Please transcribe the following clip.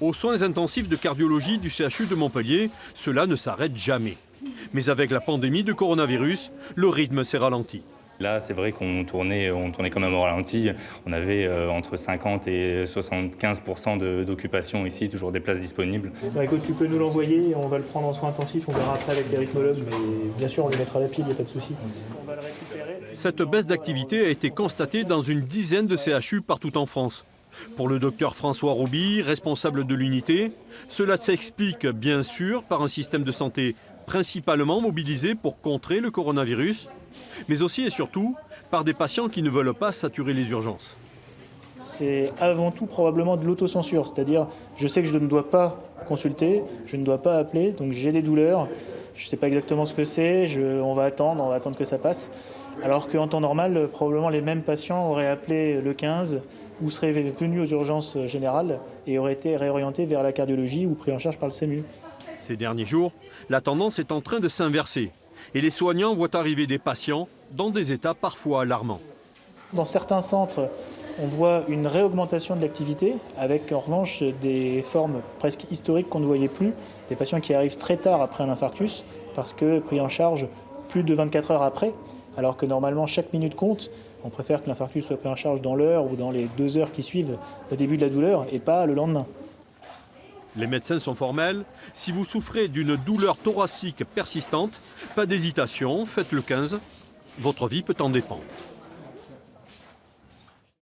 Aux soins intensifs de cardiologie du CHU de Montpellier, cela ne s'arrête jamais. Mais avec la pandémie de coronavirus, le rythme s'est ralenti. Là, c'est vrai qu'on tournait quand même au ralenti. On avait entre 50 et 75% d'occupation ici, toujours des places disponibles. Bah, écoute, tu peux nous l'envoyer, on va le prendre en soins intensifs, on verra après avec les rythmologues, mais bien sûr on lui mettra la pile, il n'y a pas de souci. On va le récupérer. Cette baisse d'activité a été constatée dans une dizaine de CHU partout en France. Pour le docteur François Rouby, responsable de l'unité, cela s'explique bien sûr par un système de santé principalement mobilisé pour contrer le coronavirus, mais aussi et surtout par des patients qui ne veulent pas saturer les urgences. C'est avant tout probablement de l'autocensure, c'est-à-dire je sais que je ne dois pas consulter, je ne dois pas appeler, donc j'ai des douleurs, je ne sais pas exactement ce que c'est, on va attendre que ça passe. Alors qu'en temps normal, probablement les mêmes patients auraient appelé le 15 ou seraient venus aux urgences générales et auraient été réorientés vers la cardiologie ou pris en charge par le SAMU. Ces derniers jours, la tendance est en train de s'inverser et les soignants voient arriver des patients dans des états parfois alarmants. Dans certains centres, on voit une réaugmentation de l'activité avec en revanche des formes presque historiques qu'on ne voyait plus, des patients qui arrivent très tard après un infarctus parce que pris en charge plus de 24 heures après, alors que normalement chaque minute compte. On préfère que l'infarctus soit pris en charge dans l'heure ou dans les 2 heures qui suivent le début de la douleur et pas le lendemain. Les médecins sont formels. Si vous souffrez d'une douleur thoracique persistante, pas d'hésitation, faites le 15. Votre vie peut en dépendre.